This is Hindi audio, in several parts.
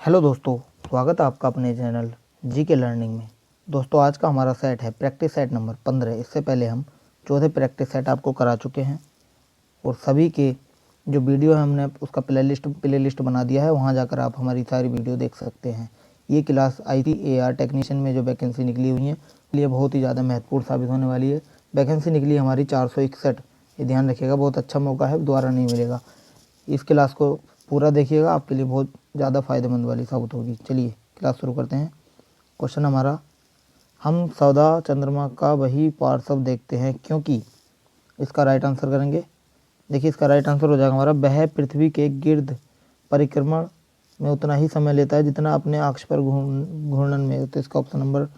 हेलो दोस्तों, स्वागत है आपका अपने चैनल जी के लर्निंग में। दोस्तों, आज का हमारा सेट है प्रैक्टिस सेट नंबर 15। इससे पहले हम चौथे प्रैक्टिस सेट आपको करा चुके हैं और सभी के जो वीडियो है हमने उसका प्लेलिस्ट बना दिया है। वहां जाकर आप हमारी सारी वीडियो देख सकते हैं। ये क्लास ITAR टेक्नीशियन में जो वैकेंसी निकली हुई है लिए बहुत ही ज़्यादा महत्वपूर्ण साबित होने वाली है। वैकेंसी निकली हमारी 461। ये ध्यान रखिएगा, बहुत अच्छा मौका है, दोबारा नहीं मिलेगा। इस क्लास को पूरा देखिएगा, आपके लिए बहुत ज़्यादा फायदेमंद वाली साबित होगी। चलिए क्लास शुरू करते हैं। क्वेश्चन हमारा, हम सौदा चंद्रमा का वही पार्श्व देखते हैं क्योंकि। इसका राइट आंसर करेंगे। देखिए, इसका राइट आंसर हो जाएगा हमारा, वह पृथ्वी के गिर्द परिक्रमण में उतना ही समय लेता है जितना अपने अक्ष पर घूर्णन में। तो इसका ऑप्शन नंबर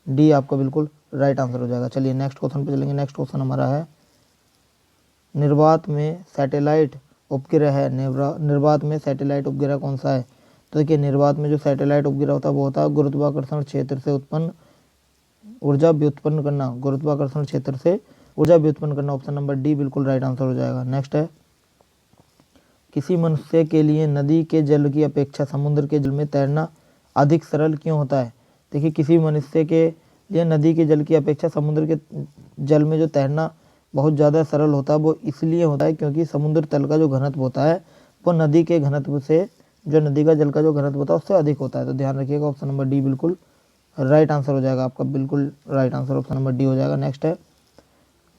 डी आपका बिल्कुल राइट आंसर हो जाएगा। चलिए नेक्स्ट क्वेश्चन पे चलेंगे। नेक्स्ट क्वेश्चन हमारा है, निर्वात में सैटेलाइट उपग्रह है। निर्वात में सैटेलाइट उपग्रह कौन सा है? तो देखिए, निर्वात में जो सैटेलाइट उपग्रह होता है वो होता है गुरुत्वाकर्षण क्षेत्र से उत्पन्न ऊर्जा व्युत्पन्न करना। गुरुत्वाकर्षण क्षेत्र से ऊर्जा व्युत्पन्न करना, ऑप्शन नंबर डी बिल्कुल राइट आंसर हो जाएगा। नेक्स्ट है, किसी मनुष्य के लिए नदी के जल की अपेक्षा समुद्र के जल में तैरना अधिक सरल क्यों होता है? देखिए, किसी मनुष्य के लिए नदी के जल की अपेक्षा समुद्र के जल में जो तैरना बहुत ज़्यादा सरल होता है वो इसलिए होता है क्योंकि समुद्र तल का जो घनत्व होता है वो नदी के घनत्व से, जो नदी का जल का जो घनत्व होता है उससे अधिक होता है। तो ध्यान रखिएगा, ऑप्शन नंबर डी बिल्कुल राइट आंसर हो जाएगा आपका, बिल्कुल right answer option number D हो जाएगा। नेक्स्ट है,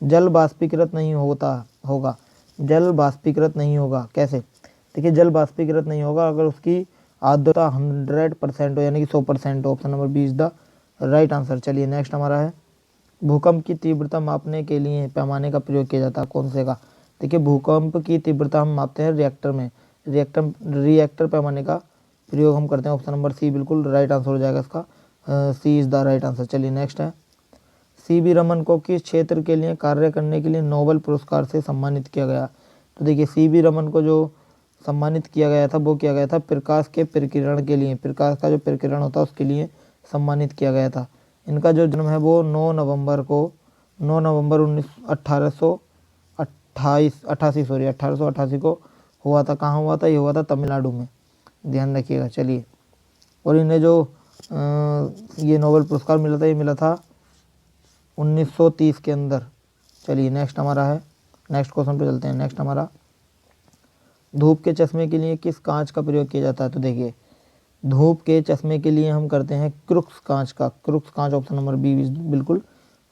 जल बाष्पीकृत नहीं होगा। जल बाष्पीकृत नहीं होगा कैसे? देखिए, जल बाष्पीकृत नहीं होगा अगर उसकी आर्द्रता 100% हो, यानी कि 100% हो। Option number B is the right answer. चलिए नेक्स्ट हमारा है, भूकंप की तीव्रता मापने के लिए पैमाने का प्रयोग किया जाता है कौन से का? देखिए, भूकंप की तीव्रता हम मापते हैं रिएक्टर में। रिएक्टर पैमाने का प्रयोग हम करते हैं। ऑप्शन नंबर सी बिल्कुल राइट आंसर हो जाएगा इसका, सी इज द राइट आंसर। चलिए नेक्स्ट है, CB रमन को किस क्षेत्र के लिए कार्य करने के लिए नोबेल पुरस्कार से सम्मानित किया गया? तो देखिए, CB रमन को जो सम्मानित किया गया था वो किया गया था प्रकाश के प्रकीर्णन के लिए। प्रकाश का जो प्रकीर्णन होता है उसके लिए सम्मानित किया गया था। इनका जो जन्म है वो 9 नवंबर 1888 को हुआ था। कहाँ हुआ था? ये हुआ था तमिलनाडु में, ध्यान रखिएगा। चलिए, और इन्हें जो ये नोबेल पुरस्कार मिला था, ये मिला था 1930 के अंदर। चलिए नेक्स्ट हमारा है, नेक्स्ट क्वेश्चन पे चलते हैं। नेक्स्ट हमारा, धूप के चश्मे के लिए किस कांच का प्रयोग किया जाता है? तो देखिए, धूप के चश्मे के लिए हम करते हैं क्रुक्स कांच का। क्रुक्स कांच, ऑप्शन नंबर बी बिल्कुल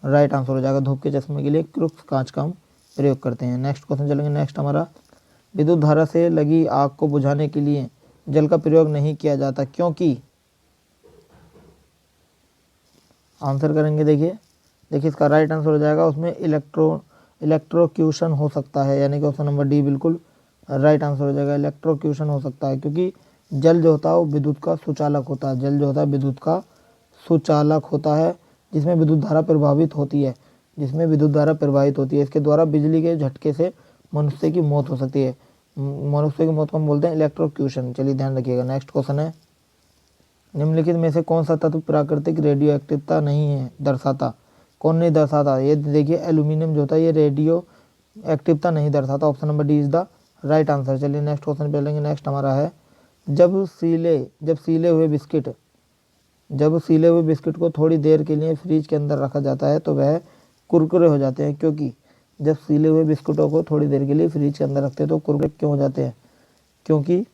राइट आंसर हो जाएगा। धूप के चश्मे के लिए क्रुक्स कांच का हम प्रयोग करते हैं। नेक्स्ट क्वेश्चन चलेंगे। नेक्स्ट हमारा, विद्युत धारा से लगी आग को बुझाने के लिए जल का प्रयोग नहीं किया जाता क्योंकि। आंसर करेंगे। देखिए, इसका राइट आंसर हो जाएगा, उसमें इलेक्ट्रोक्यूशन हो सकता है, यानी कि ऑप्शन नंबर डी बिल्कुल राइट आंसर हो जाएगा। इलेक्ट्रोक्यूशन हो सकता है क्योंकि जल जो होता है वो विद्युत का सुचालक होता है। जल जो होता है विद्युत का सुचालक होता है, जिसमें विद्युत धारा प्रभावित होती है, इसके द्वारा बिजली के झटके से मनुष्य की मौत हो सकती है। मनुष्य की मौत को हम बोलते हैं इलेक्ट्रोक्यूशन। चलिए ध्यान रखिएगा। नेक्स्ट क्वेश्चन है, निम्नलिखित में से कौन सा तत्व प्राकृतिक रेडियो एक्टिवता नहीं है दर्शाता? कौन नहीं दर्शाता? ये देखिए, एल्यूमिनियम जो होता है ये रेडियो एक्टिवता नहीं दर्शाता। Option number D is the right answer. चलिए नेक्स्ट क्वेश्चन पे लेंगे। नेक्स्ट हमारा है, जब सीले हुए बिस्किट को थोड़ी देर के लिए फ्रिज के अंदर रखा जाता है तो वह कुरकुरे हो जाते हैं क्योंकि। जब सीले हुए बिस्कुटों को थोड़ी देर के लिए फ्रिज के अंदर रखते हैं तो कुरकुरे क्यों हो जाते हैं? क्योंकि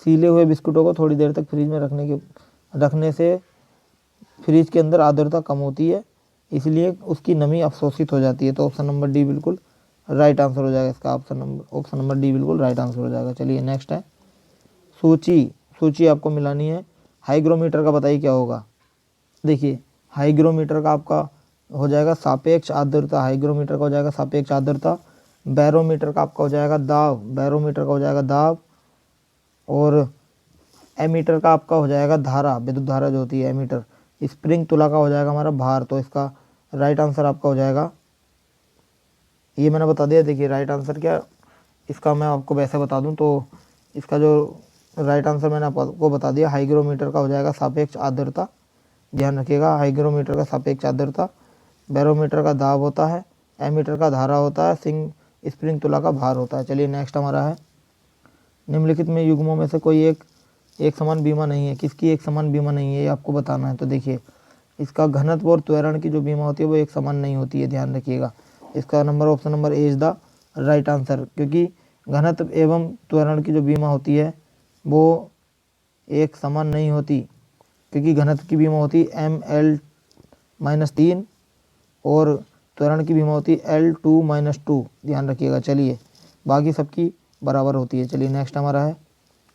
सीले हुए बिस्कुटों को थोड़ी देर तक फ्रिज में रखने से फ्रिज के अंदर आर्द्रता कम होती है, इसलिए उसकी नमी अवशोषित हो जाती है। तो ऑप्शन नंबर डी बिल्कुल राइट आंसर हो जाएगा इसका, ऑप्शन नंबर डी बिल्कुल राइट आंसर हो जाएगा। चलिए नेक्स्ट है, सूची आपको मिलानी है। हाइग्रोमीटर का बताइए क्या होगा? देखिए, हाइग्रोमीटर का आपका हो जाएगा सापेक्ष आर्द्रता। हाइग्रोमीटर का हो जाएगा सापेक्ष आर्द्रता। बैरोमीटर का आपका हो जाएगा दाब। और एमीटर का आपका हो जाएगा धारा, विद्युत धारा जो होती है एमीटर। स्प्रिंग तुला का हो जाएगा हमारा भार। तो इसका राइट आंसर आपका हो जाएगा, ये मैंने बता दिया। देखिए, राइट आंसर क्या इसका मैं आपको वैसे बता दूं तो इसका जो राइट आंसर मैंने आपको बता दिया, हाइग्रोमीटर का हो जाएगा सापेक्ष आर्द्रता। ध्यान रखिएगा, हाइग्रोमीटर का सापेक्ष आर्द्रता, बैरोमीटर का दाब होता है, एमीटर का धारा होता है, स्प्रिंग तुला का भार होता है। चलिए नेक्स्ट हमारा है, निम्नलिखित में युग्मों में से कोई एक एक समान बीमा नहीं है, किसकी एक समान बीमा नहीं है ये आपको बताना है। तो देखिए इसका घनत्व और त्वरण की जो बीमा होती है वो एक समान नहीं होती है, ध्यान रखिएगा। इसका number option number A is the right answer, क्योंकि घनत्व एवं त्वरण की जो बीमा होती है वो एक समान नहीं होती, क्योंकि घनत्व की बीमा होती है ml-3 और त्वरण की बीमा होती है L2-2, ध्यान रखिएगा। चलिए बाकी सबकी बराबर होती है। चलिए नेक्स्ट हमारा है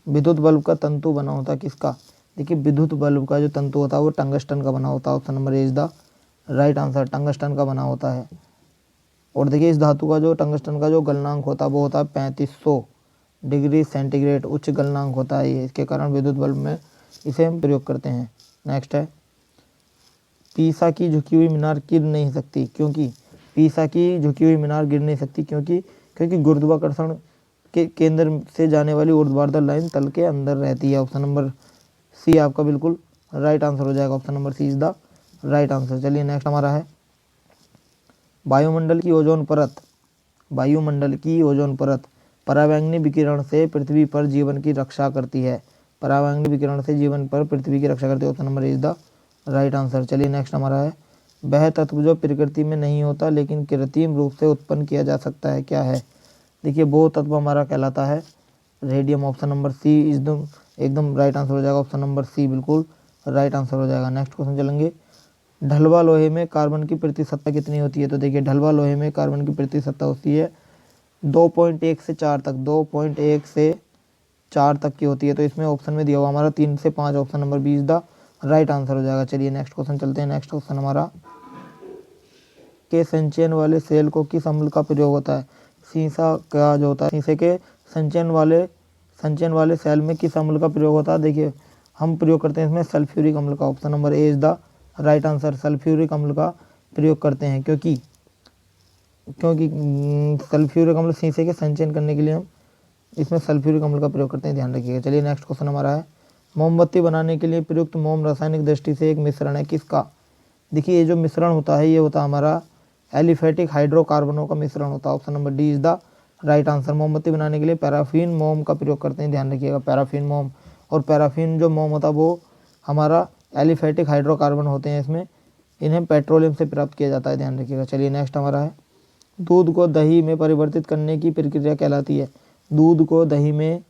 विद्युत बल्ब का तंतु बना होता है किसका। देखिए विद्युत बल्ब का जो तंतु होता है वो टंगस्टन का बना होता है। Option number A is the right answer, tungsten का बना होता है। और देखिए इस धातु का जो टंगस्टन का जो गलनांक होता है वो होता है 3500 डिग्री सेंटीग्रेड, उच्च गलनांक होता है ये, इसके कारण विद्युत बल्ब में इसे हम प्रयोग करते हैं। नेक्स्ट है पीसा की झुकी हुई मीनार गिर नहीं सकती, क्योंकि पीसा की झुकी हुई मीनार गिर नहीं सकती क्योंकि गुरुत्वाकर्षण के केंद्र से जाने वाली ऊर्ध्वाधर लाइन तल के अंदर रहती है। ऑप्शन नंबर सी आपका बिल्कुल राइट आंसर हो जाएगा। Option number C is the right answer. चलिए नेक्स्ट हमारा है वायुमंडल की ओजोन परत। वायुमंडल की ओजोन परत पराबैंगनी विकिरण से पृथ्वी पर जीवन की रक्षा करती है। पराबैंगनी विकिरण से जीवन पर पृथ्वी की रक्षा करती है। Option number is the right answer. चलिए नेक्स्ट हमारा है वह तत्व जो प्रकृति में नहीं होता लेकिन कृत्रिम रूप से उत्पन्न किया जा सकता है, क्या है। देखिए वो तत्व हमारा कहलाता है रेडियम। ऑप्शन नंबर सी एकदम राइट आंसर हो जाएगा। ऑप्शन नंबर सी बिल्कुल राइट आंसर हो जाएगा। नेक्स्ट क्वेश्चन चलेंगे ढलवा लोहे में कार्बन की प्रतिशतता कितनी होती है। तो देखिए ढलवा लोहे में कार्बन की प्रतिशतता होती है 2.1 से 4 तक, 2.1 से 4 तक की होती है। तो इसमें ऑप्शन में दिया हुआ हमारा 3 से 5, option number B is the right answer हो जाएगा। चलिए नेक्स्ट क्वेश्चन चलते हैं। नेक्स्ट क्वेश्चन हमारा के संचयन वाले सेल को किस अम्ल का प्रयोग होता है। शीशा का जो होता है, शीशे के संचयन वाले सेल में किस अम्ल का प्रयोग होता है। देखिए हम प्रयोग करते हैं इसमें सल्फ्यूरिक अम्ल का। Option number A is the right answer, sulphuric अम्ल का प्रयोग करते हैं क्योंकि सल्फ्यूरिक अम्ल शीशे के संचयन करने के लिए हम इसमें सल्फ्यूरिक अम्ल का प्रयोग करते हैं, ध्यान रखिएगा। चलिए नेक्स्ट क्वेश्चन हमारा है मोमबत्ती बनाने के लिए प्रयुक्त मोम रासायनिक दृष्टि से एक मिश्रण है किसका। देखिए ये जो मिश्रण होता है ये होता है हमारा एलिफेटिक हाइड्रोकार्बनों का मिश्रण होता है। Option number D is the right answer. मोमबत्ती बनाने के लिए पैराफिन मोम का प्रयोग करते हैं, ध्यान रखिएगा, पैराफिन मोम। और पैराफिन जो मोम होता है वो हमारा एलिफेटिक हाइड्रोकार्बन होते हैं, इसमें इन्हें पेट्रोलियम से प्राप्त किया जाता है, ध्यान रखिएगा। चलिए नेक्स्ट हमारा है दूध को दही में परिवर्तित करने की प्रक्रिया कहलाती है। दूध को दही में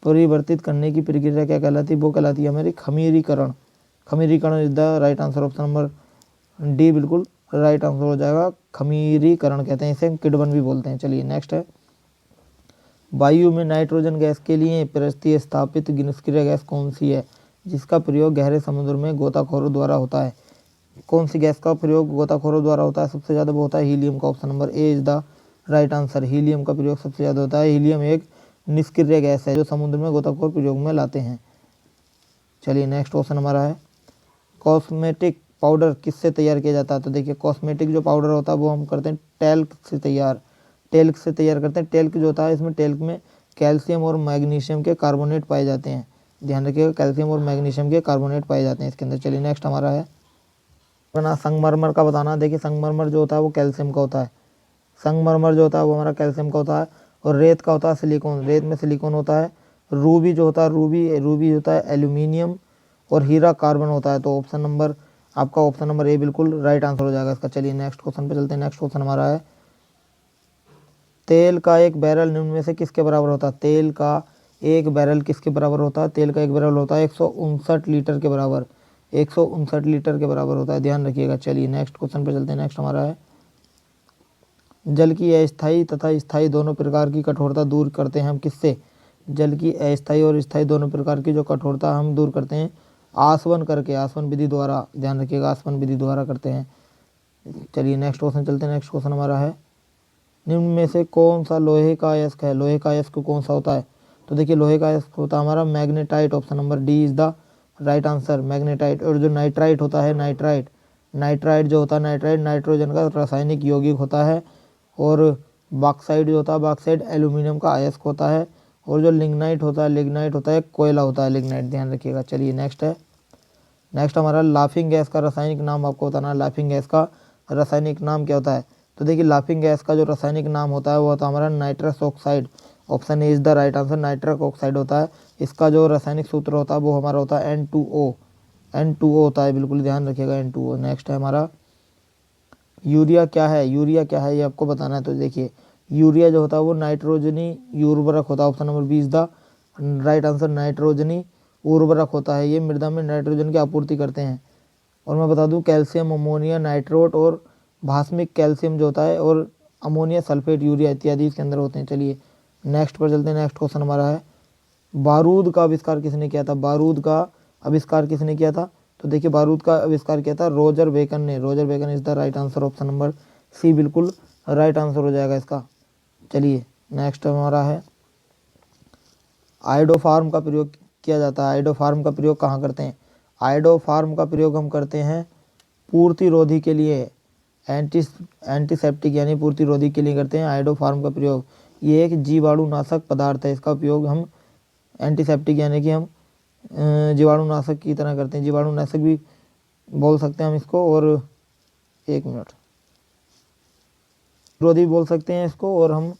परिवर्तित करने की प्रक्रिया क्या कहलाती है, वो कहलाती है हमारी खमीरीकरण। खमीरीकरण is the right answer. Option number D बिल्कुल राइट आंसर हो जाएगा। खमीरीकरण कहते हैं इसे, किडबन भी बोलते हैं। चलिए नेक्स्ट है वायु में नाइट्रोजन गैस के लिए प्रतिस्थापित निष्क्रिय गैस कौन सी है जिसका प्रयोग गहरे समुद्र में गोताखोरों द्वारा होता है। कौन सी गैस का प्रयोग गोताखोरों द्वारा होता है सबसे ज़्यादा, वो होता है हीलियम का। Option number A is the right answer. Helium का प्रयोग सबसे ज़्यादा होता है। हीलियम एक निष्क्रिय गैस है जो समुद्र में गोताखोर प्रयोग में लाते हैं। चलिए नेक्स्ट क्वेश्चन हमारा है कॉस्मेटिक पाउडर किससे तैयार किया जाता है। तो देखिए कॉस्मेटिक जो पाउडर होता है वो हम करते हैं टेल्क से तैयार करते हैं। टेल्क जो होता है इसमें टेल्क में कैल्शियम और मैग्नीशियम के कार्बोनेट पाए जाते हैं, ध्यान रखिएगा, कैल्शियम और मैग्नीशियम के कार्बोनेट पाए जाते हैं इसके अंदर। चलिए नेक्स्ट हमारा है अपना संगमरमर का बताना। देखिए संगमरमर जो होता है वो कैल्शियम का होता है। संगमरमर जो होता है वो हमारा कैल्शियम का होता है। और रेत का होता है सिलिकॉन, रेत में सिलिकॉन होता है। रूबी जो होता है रूबी होता है एल्यूमिनियम। और हीरा कार्बन होता है। तो ऑप्शन नंबर ए बिल्कुल राइट आंसर हो जाएगा इसका। चलिए नेक्स्ट क्वेश्चन पे चलते हैं। नेक्स्ट क्वेश्चन हमारा है तेल का एक बैरल निम्न में से किसके बराबर होता है। तेल का एक बैरल किसके बराबर होता है। तेल का एक बैरल होता है 159 लीटर के बराबर, 159 लीटर के बराबर होता है, ध्यान रखिएगा। चलिए नेक्स्ट क्वेश्चन पे चलते हैं। नेक्स्ट हमारा है जल की अस्थायी तथा स्थायी दोनों प्रकार की कठोरता दूर करते हैं हम किससे। जल की अस्थायी और स्थायी दोनों प्रकार की जो कठोरता हम दूर करते हैं आसवन करके, आसवन विधि द्वारा, ध्यान रखिएगा, आसवन विधि द्वारा करते हैं। चलिए नेक्स्ट क्वेश्चन चलते हैं। नेक्स्ट क्वेश्चन हमारा है निम्न में से कौन सा लोहे का अयस्क है। लोहे का अयस्क कौन सा होता है। तो देखिए लोहे का अयस्क होता है हमारा magnetite. Option number D is the right answer, magnetite. और जो नाइट्राइट होता है नाइट्राइट जो होता है नाइट्राइट नाइट्रोजन का रासायनिक यौगिक होता है। और बॉक्साइट जो होता है बॉक्साइट एल्यूमिनियम का अयस्क होता है। और जो लिग्नाइट होता है कोयला होता है, लिग्नाइट, ध्यान रखिएगा। चलिए नेक्स्ट हमारा लाफिंग गैस का रासायनिक नाम आपको बताना है। लाफिंग गैस का रासायनिक नाम क्या होता है। तो देखिए लाफिंग गैस का जो रासायनिक नाम होता है वो होता है हमारा nitrous oxide. Option A is the right answer. Nitric oxide होता है, इसका जो रासायनिक सूत्र होता है वो हमारा होता है N2O। N2O होता है, बिल्कुल ध्यान रखिएगा N2O। नेक्स्ट है हमारा यूरिया क्या है, यूरिया क्या है ये आपको बताना है। तो देखिए यूरिया जो होता है वो नाइट्रोजनी उर्वरक होता है। Option number B is the right answer. नाइट्रोजनी उर्वरक होता है, ये मृदा में नाइट्रोजन की आपूर्ति करते हैं। और मैं बता दूं कैल्शियम, अमोनिया नाइट्रोट और भास्मिक कैल्शियम जो होता है, और अमोनिया सल्फेट, यूरिया इत्यादि इसके अंदर होते हैं। चलिए नेक्स्ट पर चलते हैं। नेक्स्ट क्वेश्चन हमारा है बारूद का आविष्कार किसने किया था। बारूद का आविष्कार किसने किया था। तो देखिए बारूद का आविष्कार किया था रोजर बेकन ने। Roger Bacon is the right answer. Option number C बिल्कुल राइट आंसर हो जाएगा इसका। चलिए नेक्स्ट हमारा है आयोडोफार्म का प्रयोग किया जाता है। आयोडोफार्म का प्रयोग कहाँ करते हैं। आयोडोफार्म का प्रयोग हम करते हैं पूर्तिरोधी के लिए, एंटीसेप्टिक यानी पूर्तिरोधी के लिए करते हैं आयोडोफार्म का प्रयोग। ये एक जीवाणुनाशक पदार्थ है, इसका उपयोग हम एंटीसेप्टिक यानी कि हम जीवाणुनाशक की तरह करते हैं। जीवाणुनाशक भी बोल सकते हैं हम इसको, और एक मिनट विरोधी बोल सकते हैं इसको, और हम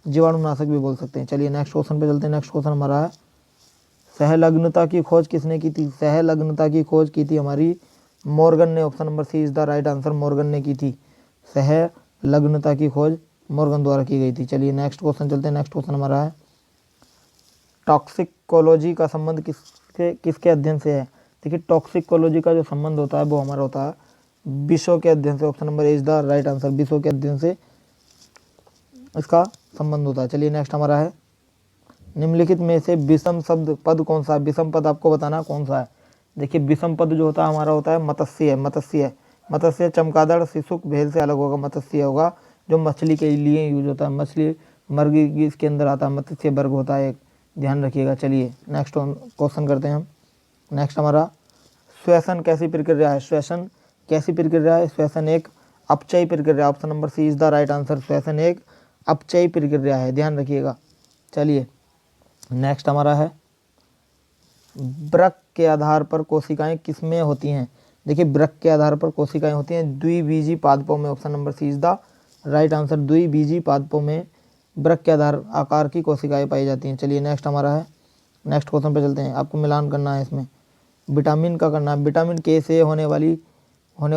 जीवाणुनाशक भी बोल सकते हैं। चलिए नेक्स्ट क्वेश्चन पे चलते हैं। नेक्स्ट क्वेश्चन हमारा है सहलग्नता की खोज किसने की थी। सहलग्नता की खोज की थी हमारी मॉर्गन ने। Option number C is the right answer. Morgan ने की थी सहलग्नता की खोज, मॉर्गन द्वारा की गई थी। चलिए नेक्स्ट क्वेश्चन चलते हैं। नेक्स्ट क्वेश्चन हमारा है टॉक्सिकोलॉजी का संबंध किसके अध्ययन से है। देखिए टॉक्सिकोलॉजी का जो संबंध होता है वो हमारा होता है विषों के अध्ययन से। Option number A is the right answer. विषों के अध्ययन से इसका संबंध होता है। चलिए नेक्स्ट हमारा है निम्नलिखित में से विषम शब्द पद कौन सा है। विषम पद आपको बताना कौन सा है। देखिए विषम पद जो होता है हमारा होता है मत्स्य। मत्स्य मत्स्य चमगादड़ शिशुक भेल से अलग होगा। मत्स्य होगा जो मछली के लिए यूज होता है, मछली वर्ग इसके अंदर आता है, मत्स्य वर्ग होता है एक, ध्यान रखिएगा। चलिए नेक्स्ट क्वेश्चन करते हैं हम। नेक्स्ट हमारा श्वसन कैसी प्रक्रिया है। श्वसन कैसी प्रक्रिया है। श्वसन एक अपचयी प्रक्रिया। Option number C is the right answer. श्वसन एक अपचयी प्रक्रिया है, ध्यान रखिएगा। चलिए नेक्स्ट हमारा है वृक्क के आधार पर कोशिकाएं किसमें होती हैं। देखिए वृक्क के आधार पर कोशिकाएं होती हैं द्विबीजी पादपों में। Option number C is the right answer. द्विबीजी पादपों में वृक्क के आधार आकार की कोशिकाएं पाई जाती हैं। चलिए नेक्स्ट हमारा है, नेक्स्ट क्वेश्चन पे चलते हैं। आपको मिलान करना है इसमें, विटामिन का करना है। विटामिन के से होने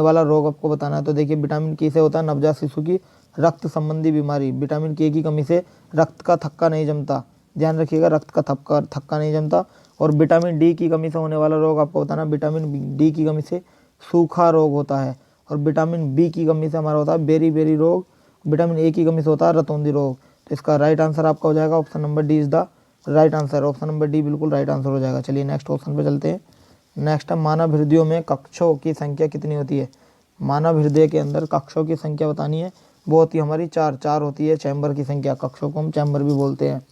वाला रोग आपको बताना है। तो देखिए विटामिन के से होता है नवजात शिशु की रक्त संबंधी बीमारी। विटामिन के की कमी से रक्त का थक्का नहीं जमता, ध्यान रखिएगा, रक्त का थक्का नहीं जमता। और विटामिन डी की कमी से होने वाला रोग आपको बताना, विटामिन डी की कमी से सूखा रोग होता है। और विटामिन बी की कमी से हमारा होता है बेरी बेरी रोग। विटामिन ए की कमी से होता है रतौंधी रोग। तो इसका राइट आंसर आपका हो जाएगा option number D is the right answer. Option number D बिल्कुल राइट आंसर हो जाएगा। चलिए नेक्स्ट क्वेश्चन पे चलते हैं। नेक्स्ट है मानव हृदयों में कक्षों की संख्या कितनी होती है। मानव हृदय के अंदर कक्षों की संख्या बतानी है, वो होती है हमारी चार होती है चैम्बर की संख्या। कक्षों को हम चैम्बर भी बोलते हैं,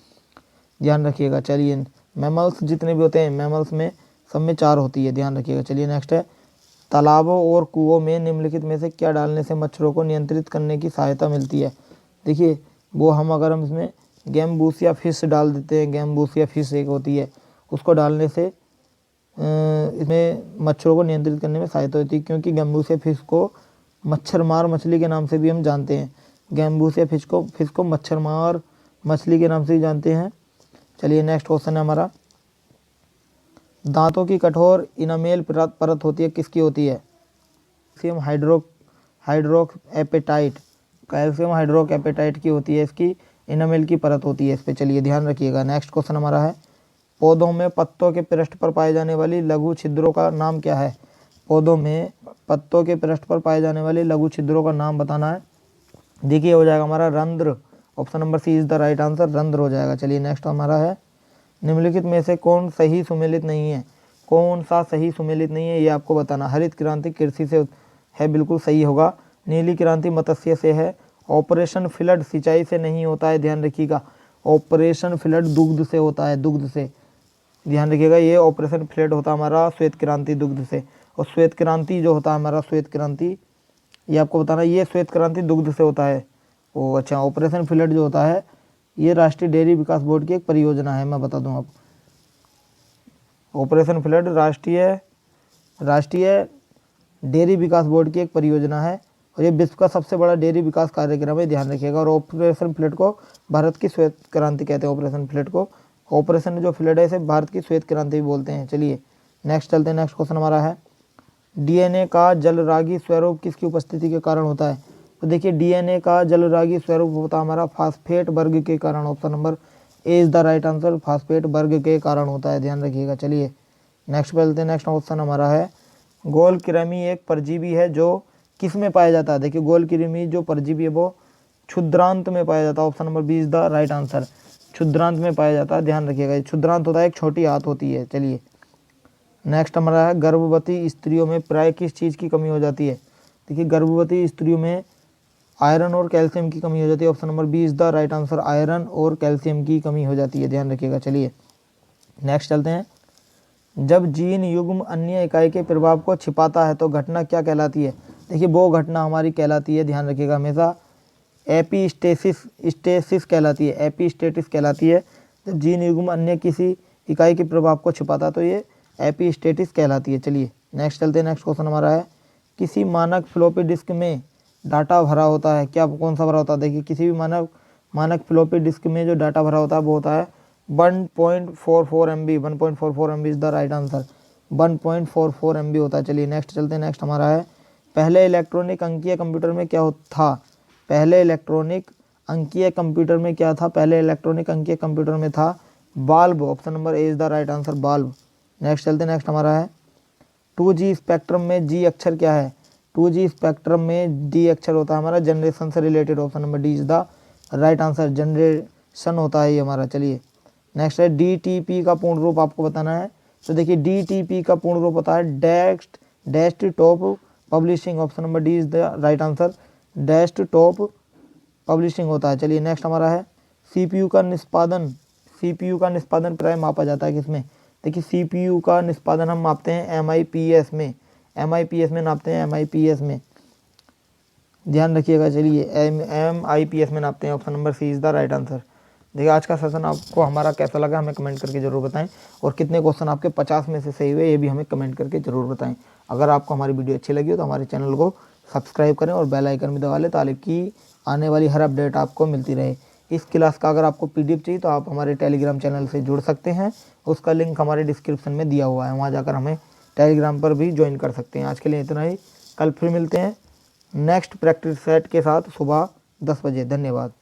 ध्यान रखिएगा। चलिए मैमल्स जितने भी होते हैं, मैमल्स में सब में 4 होती है, ध्यान रखिएगा। चलिए नेक्स्ट है तालाबों और कुओं में निम्नलिखित में से क्या डालने से मच्छरों को नियंत्रित करने की सहायता मिलती है। देखिए वो अगर हम इसमें गैम्बूसिया फिश डाल देते हैं, गैम्बूसिया फिश एक होती है, उसको डालने से इसमें मच्छरों को नियंत्रित करने में सहायता होती है। क्योंकि गैम्बूसिया फिश को मच्छरमार मछली के नाम से भी हम जानते हैं। गैम्बूसिया फिश को मच्छरमार मछली के नाम से ही जानते हैं। चलिए नेक्स्ट क्वेश्चन है हमारा दांतों की कठोर इनामेल परत होती है, किसकी होती है। कैल्शियम हाइड्रोक्एपेटाइट, कैल्शियम हाइड्रोक्एपेटाइट की होती है, इसकी इनामेल की परत होती है इस पे। चलिए ध्यान रखिएगा। नेक्स्ट क्वेश्चन हमारा है पौधों में पत्तों के पृष्ठ पर पाए जाने वाली लघु छिद्रों का नाम क्या है। पौधों में पत्तों के पृष्ठ पर पाए जाने वाले लघु छिद्रों का नाम बताना है। देखिए हो जाएगा हमारा रंध्र। Option number C is the right answer, रंध्र हो जाएगा। चलिए नेक्स्ट हमारा है निम्नलिखित में से कौन सही सुमेलित नहीं है। कौन सा सही सुमेलित नहीं है ये आपको बताना। हरित क्रांति कृषि से है, बिल्कुल सही होगा। नीली क्रांति मत्स्य से है। ऑपरेशन फ्लड सिंचाई से नहीं होता है, ध्यान रखिएगा। ऑपरेशन फ्लड दुग्ध से होता है, दुग्ध से, ध्यान रखिएगा। ये ऑपरेशन फ्लड होता है हमारा श्वेत क्रांति दुग्ध से। और श्वेत क्रांति जो होता है हमारा श्वेत क्रांति, ये आपको बताना, ये श्वेत क्रांति दुग्ध से होता है। ओ अच्छा, ऑपरेशन फ्लड जो होता है ये राष्ट्रीय डेयरी विकास बोर्ड की एक परियोजना है, मैं बता दूं आपको। ऑपरेशन फ्लड राष्ट्रीय डेयरी विकास बोर्ड की एक परियोजना है। और ये विश्व का सबसे बड़ा डेयरी विकास कार्यक्रम है, ध्यान रखिएगा। और ऑपरेशन फ्लड को भारत की श्वेत क्रांति कहते हैं। ऑपरेशन फ्लड को, ऑपरेशन जो फ्लड है इसे भारत की श्वेत क्रांति भी बोलते हैं। चलिए नेक्स्ट चलते हैं। नेक्स्ट क्वेश्चन हमारा है डीएनए का जलरागी स्वरूप किसकी उपस्थिति के कारण होता है? तो देखिए डीएनए का जलरागी स्वरूप होता है हमारा फास्फेट वर्ग के कारण। Option number A is the right answer, phosphate वर्ग के कारण होता है, ध्यान रखिएगा। चलिए नेक्स्ट पे चलते हैं। नेक्स्ट क्वेश्चन हमारा है गोलकृमि एक परजीवी है जो किस में पाया जाता है? देखिए गोलकृमि जो परजीवी है वो क्षुद्रांत में पाया जाता है। Option number B is the right answer, क्षुद्रांत में पाया जाता है, ध्यान रखिएगा। क्षुद्रांत होता है एक छोटी आंत होती है। चलिए नेक्स्ट हमारा है गर्भवती स्त्रियों में प्राय किस चीज़ की कमी हो जाती है? देखिए गर्भवती स्त्रियों में आयरन और कैल्शियम की कमी हो जाती है। Option number B is the right answer, iron और कैल्शियम की कमी हो जाती है, ध्यान रखिएगा। चलिए नेक्स्ट चलते हैं। जब जीन युग्म अन्य इकाई के प्रभाव को छिपाता है तो घटना क्या कहलाती है? देखिए वो घटना हमारी कहलाती है, ध्यान रखिएगा हमेशा, एपिस्टेसिस कहलाती है, एपिस्टेटिस कहलाती है। जब जीन युग्म अन्य किसी इकाई के प्रभाव को छिपाता है तो ये एपिस्टेटिस कहलाती है। चलिए नेक्स्ट चलते हैं। नेक्स्ट क्वेश्चन हमारा है किसी मानक फ्लॉपी डिस्क में डाटा भरा होता है, क्या कौन सा भरा होता है? देखिए किसी भी मानक फ्लॉपी डिस्क में जो डाटा भरा होता है वो होता है 1.44 MB, 1.44 MB is the right answer, 1.44 MB होता है। चलिए नेक्स्ट चलते हैं। नेक्स्ट हमारा है पहले इलेक्ट्रॉनिक अंकीय कंप्यूटर में क्या था? पहले इलेक्ट्रॉनिक अंकीय कंप्यूटर में क्या था? पहले इलेक्ट्रॉनिक अंकीय कंप्यूटर में था बाल्ब। Option number A is the right answer, बाल्ब। नेक्स्ट चलते हैं। नेक्स्ट हमारा है 2G स्पेक्ट्रम में जी अक्षर क्या है? 2G स्पेक्ट्रम में डी अक्षर होता है हमारा जनरेशन से related. Option number D is the right answer, generation होता है ये हमारा। चलिए नेक्स्ट है DTP का पूर्ण रूप आपको बताना है। तो देखिए DTP का पूर्ण रूप होता है desktop publishing. Option number D is the right answer, desktop publishing होता है। चलिए नेक्स्ट हमारा है CPU का निष्पादन प्राय मापा जाता है किसमें? देखिए CPU का निष्पादन हम मापते हैं MIPS में, MIPS में नापते हैं, MIPS में, ध्यान रखिएगा। चलिए MIPS में नापते हैं। Option number C is the right answer. देखिए आज का सेशन आपको हमारा कैसा लगा हमें कमेंट करके जरूर बताएं, और कितने क्वेश्चन आपके 50 में से सही हुए ये भी हमें कमेंट करके जरूर बताएं। अगर आपको हमारी वीडियो अच्छी लगी हो तो हमारे चैनल को सब्सक्राइब करें और बेल आइकन भी दबा लें ताकि आने वाली हर अपडेट आपको मिलती रहे। इस क्लास का अगर आपको PDF चाहिए तो आप हमारे टेलीग्राम चैनल से जुड़ सकते हैं, उसका लिंक हमारे डिस्क्रिप्शन में दिया हुआ है, वहाँ जाकर हमें टेलीग्राम पर भी ज्वाइन कर सकते हैं। आज के लिए इतना ही, कल फिर मिलते हैं नेक्स्ट प्रैक्टिस सेट के साथ सुबह 10 बजे। धन्यवाद।